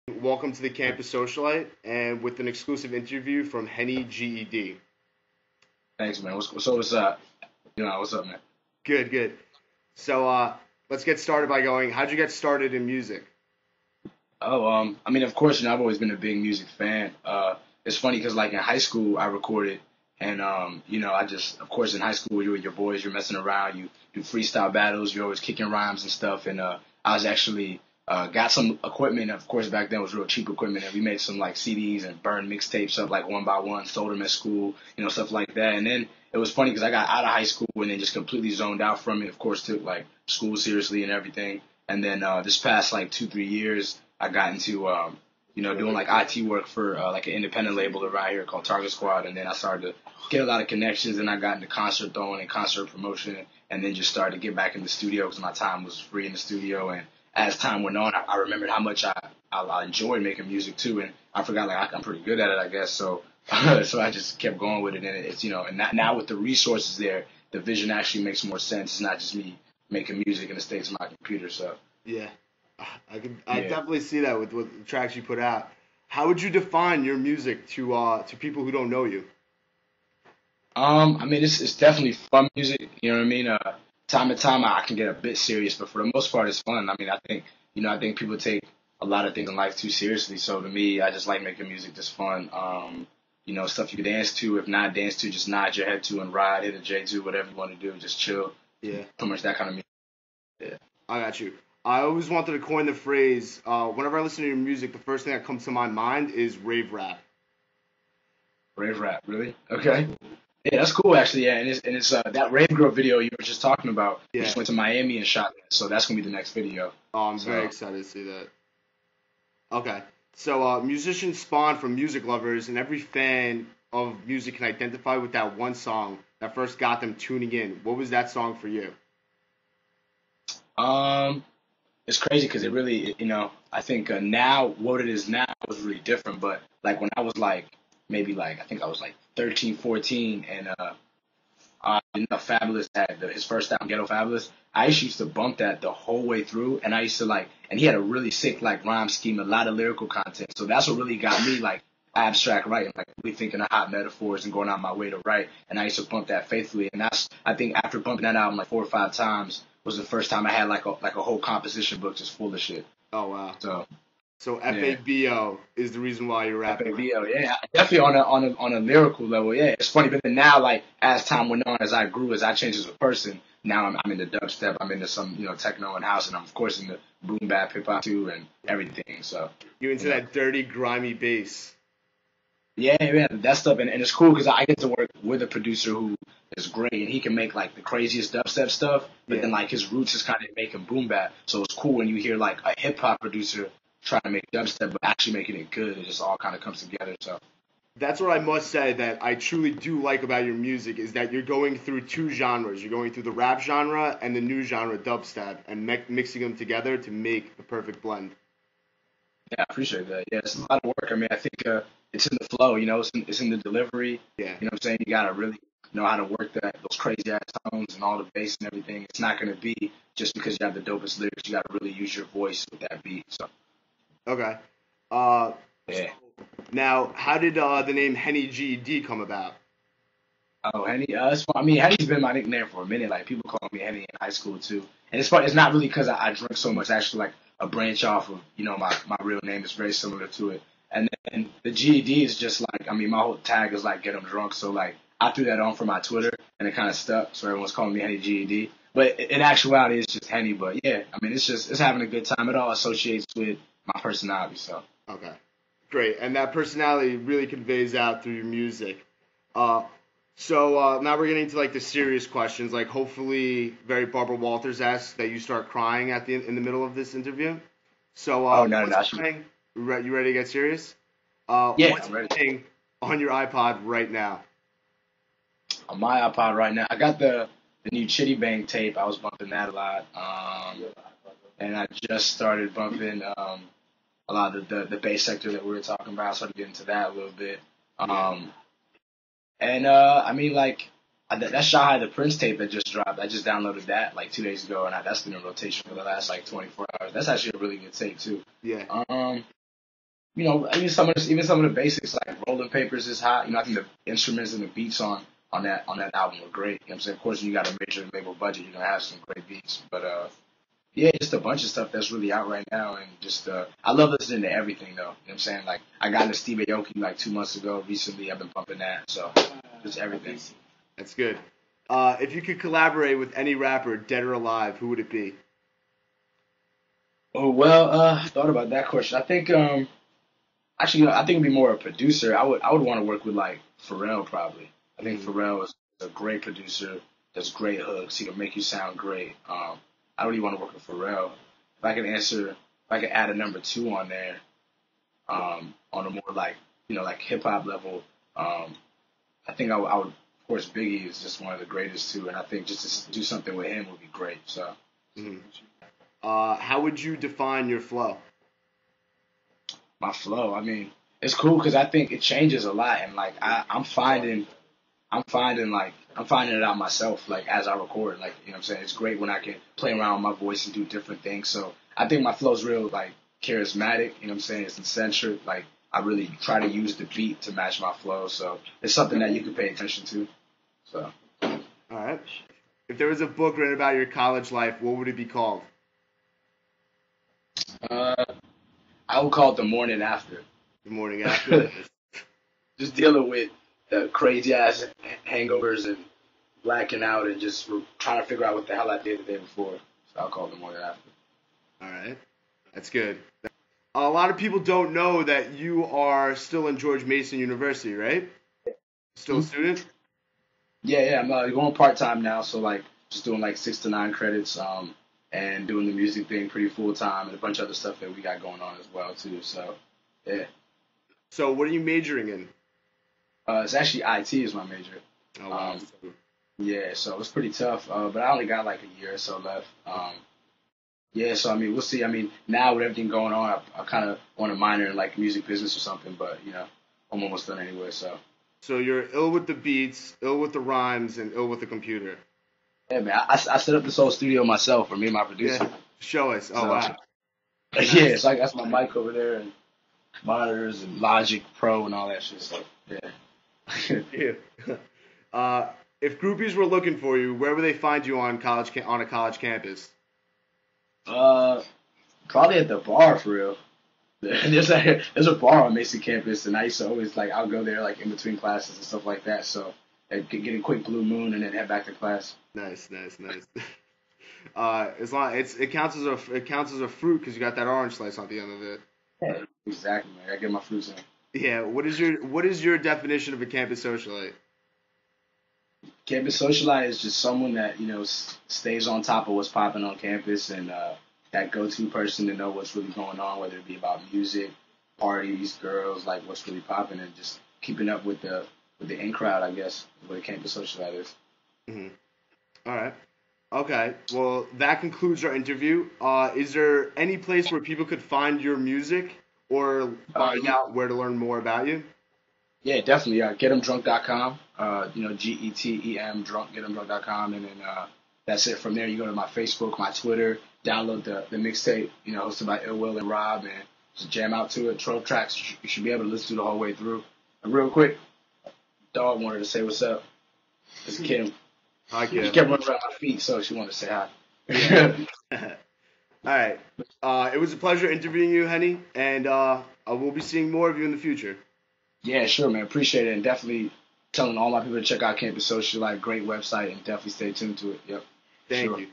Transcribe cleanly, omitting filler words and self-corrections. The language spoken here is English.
Welcome to the campus Socialite, and with an exclusive interview from Henny G.E.D. Thanks, man. What's up? What's up, man? Good, good. So, let's get started by going. How'd you get started in music? Of course, I've always been a big music fan. It's funny because, like, in high school, I recorded, and of course, in high school, you're with your boys, you're messing around, you do freestyle battles, you're always kicking rhymes and stuff, and I was actually got some equipment. Of course, back then it was real cheap equipment, and we made some like CDs and burned mixtapes up like one by one, sold them at school, stuff like that. And then it was funny because I got out of high school and then just completely zoned out from it. Of course, took like school seriously and everything. And then this past like 2 3 years, I got into doing like IT work for like an independent label around here called Target Squad. And then I started to get a lot of connections, and I got into concert throwing and concert promotion, and then just started to get back in the studio because my time was free in the studio. And as time went on, I remembered how much I enjoyed making music too, and I forgot like I'm pretty good at it, I guess. So so I just kept going with it, and and now with the resources there, the vision actually makes more sense. It's not just me making music in the states of my computer. So Yeah, I yeah. definitely see that with the tracks you put out. How would you define your music to people who don't know you? It's definitely fun music. You know what I mean? Time to time, I can get a bit serious, but for the most part, it's fun. I think people take a lot of things in life too seriously. So to me, I just like making music that's fun. Stuff you can dance to. If not dance to, just nod your head to and ride, hit a J to, whatever you want to do. Just chill. Yeah, Pretty much that kind of music. Yeah. I got you. I always wanted to coin the phrase. Whenever I listen to your music, the first thing that comes to my mind is rave rap. Rave rap, really? Okay. Yeah, that's cool actually. Yeah, and it's that Rave Girl video you were just talking about. We Yeah. just went to Miami and shot that, so that's gonna be the next video. Oh, I'm very So excited to see that. Okay. So, musicians spawn from music lovers, and every fan of music can identify with that one song that first got them tuning in. What was that song for you? um, it's crazy because I think now what it is now was really different. But like when I was like maybe like I think I was like 13, 14, and Fabulous had his first album, Ghetto Fabulous. I actually used to bump that the whole way through, and I used to like, and he had a really sick like rhyme scheme, a lot of lyrical content. So that's what really got me like abstract writing, like really thinking of hot metaphors and going out my way to write. And I used to bump that faithfully, and that's I think after bumping that album like 4 or 5 times was the first time I had like a whole composition book just full of shit. Oh, wow. So So, yeah. FABO is the reason why you're rapping right FABO, yeah, definitely on a lyrical level, yeah. It's funny, but then now, like as time went on, as I grew, as I changed as a person, now I'm into dubstep, I'm into some techno and house, and I'm of course into boom bap, hip hop too, and now. everything. So You you into know, that dirty, grimy bass. yeah, yeah, that stuff, and it's cool because I get to work with a producer who is great, and he can make like the craziest dubstep stuff, but Yeah. then like his roots is kind of making boom bap, so it's cool when you hear like a hip hop producer trying to make dubstep, but actually making it good. It just all kind of comes together. So. That's what I must say that I truly do like about your music is that you're going through two genres. You're going through the rap genre and the new genre, dubstep, and mixing them together to make the perfect blend. Yeah, I appreciate that. Yeah, it's a lot of work. I think it's in the flow, it's in the delivery. Yeah. You know what I'm saying? You gotta really know how to work those crazy ass tones and all the bass and everything. It's not gonna be just because you have the dopest lyrics. You gotta really use your voice with that beat. So Okay. Uh, yeah. Now, how did the name Henny G.E.D come about? Oh, Henny. It's fun. Henny's been my nickname for a minute. Like people call me Henny in high school too. And it's fun. It's not really because I drink so much. It's actually like a branch off of my real name is very similar to it. And then the GED is just like my whole tag is like get 'em drunk. So like I threw that on for my Twitter and it kind of stuck. So everyone's calling me Henny GED. But in actuality, it's just Henny. But yeah, it's having a good time. It all associates with my personality. So Okay. Great. And that personality really conveys out through your music. Uh, so now we're getting to like the serious questions. Like hopefully, very Barbara Walters esque that you start crying at in the middle of this interview. So oh no, no, what's no, playing? You ready to get serious? yeah, What's I'm ready. playing on your iPod right now? On my iPod right now. I got the new Chitty Bang tape. I was bumping that a lot. And I just started bumping a lot of the bass sector that we were talking about. I started getting into that a little bit. Yeah. Um, and like that Shy the Prince tape that just dropped. I just downloaded that like 2 days ago, and that's been in rotation for the last like 24 hours. That's actually a really good tape too. Yeah. Um, even some of the basics like rolling papers is hot. I think the instruments and the beats on that album were great. You know what I'm saying? Of course, when you got a major label budget, you're gonna have some great beats. But yeah, just a bunch of stuff that's really out right now, and just I love listening to everything though. You know what I'm saying? Like I got into Steve Aoki like 2 months ago. Recently, I've been pumping that, so just everything. That's good. If you could collaborate with any rapper, dead or alive, who would it be? Oh well, I thought about that question. I think actually, I think it'd be more a producer. I would want to work with like Pharrell probably. I think Pharrell is a great producer. Does great hooks. He can make you sound great. I really want to work with Pharrell. If I could add a number two on there, on a more like hip hop level, I think I would. Of course, Biggie is just one of the greatest too, and I think just to do something with him would be great. So, Mhm. How would you define your flow? my flow, I mean, it's cool because I think it changes a lot, and like I'm finding it out myself, like as I record, like you know what I'm saying. It's great when I can play around with my voice and do different things. So I think my flow's real like charismatic. You know what I'm saying? It's eccentric. Like I really try to use the beat to match my flow. So it's something that you can pay attention to. So All right. If there was a book written about your college life, what would it be called? uh, I would call it the morning after. The morning after. Just dealing with the crazy ass hangovers and blacking out and just trying to figure out what the hell I did the day before. So I'll call it the morning after. All right. That's good. A lot of people don't know that you are still in George Mason University, right? Still a student? Yeah. I'm going part time now, so like just doing like 6 to 9 credits, and doing the music thing pretty full time, and a bunch of other stuff that we got going on as well too. So yeah, So what are you majoring in? it's actually IT is my major. Oh, wow. Yeah, so it's pretty tough, but I only got like a year or so left. Yeah, so I mean, we'll see. I mean, now with everything going on, I kind of want to minor in like music business or something, but I'm almost done anyway. So So you're ill with the beats, ill with the rhymes, and ill with the computer. yeah, man, I set up this whole studio myself for me and my producer. Yeah. Show us. Oh, So wow. yeah, so I got my mic over there and monitors and Logic Pro and all that shit. So yeah. Yeah. If groupies were looking for you, where would they find you on on a college campus? Uh, Probably at the bar for real. There's a bar on Mason campus, and I used to always like I'll go there like in between classes and stuff like that. So I could get a quick blue moon and then head back to class. Nice. As long it counts as a fruit because you got that orange slice on the end of it. Yeah, exactly, man. I get my fruits in. Yeah. What is your definition of a campus socialite? Campus socialite is just someone that stays on top of what's popping on campus and that go-to person to know what's really going on, whether it be about music, parties, girls, like what's really popping, and just keeping up with the in crowd. I guess is what a campus socialite is. Mm-hmm. All right. Okay. Well, that concludes our interview. Is there any place where people could find your music or find out where to learn more about you? Yeah, definitely. GetEmDrunk.com. GETEM drunk. GetEmDrunk.com, and then that's it. From there, you go to my Facebook, my Twitter, download the mixtape. Hosted by Ill Will and Rob, and just jam out to it. 12 tracks. You should be able to listen to the whole way through. And real quick, dog wanted to say what's up. It's Kim. Hi, Kim. She kept running around my feet, so she wanted to say hi. All right. It was a pleasure interviewing you, Henny, and we'll be seeing more of you in the future. Yeah, sure, man. Appreciate it, and definitely telling all my people to check out Campus Socialite. Great website, and definitely stay tuned to it. Yep. Thank you.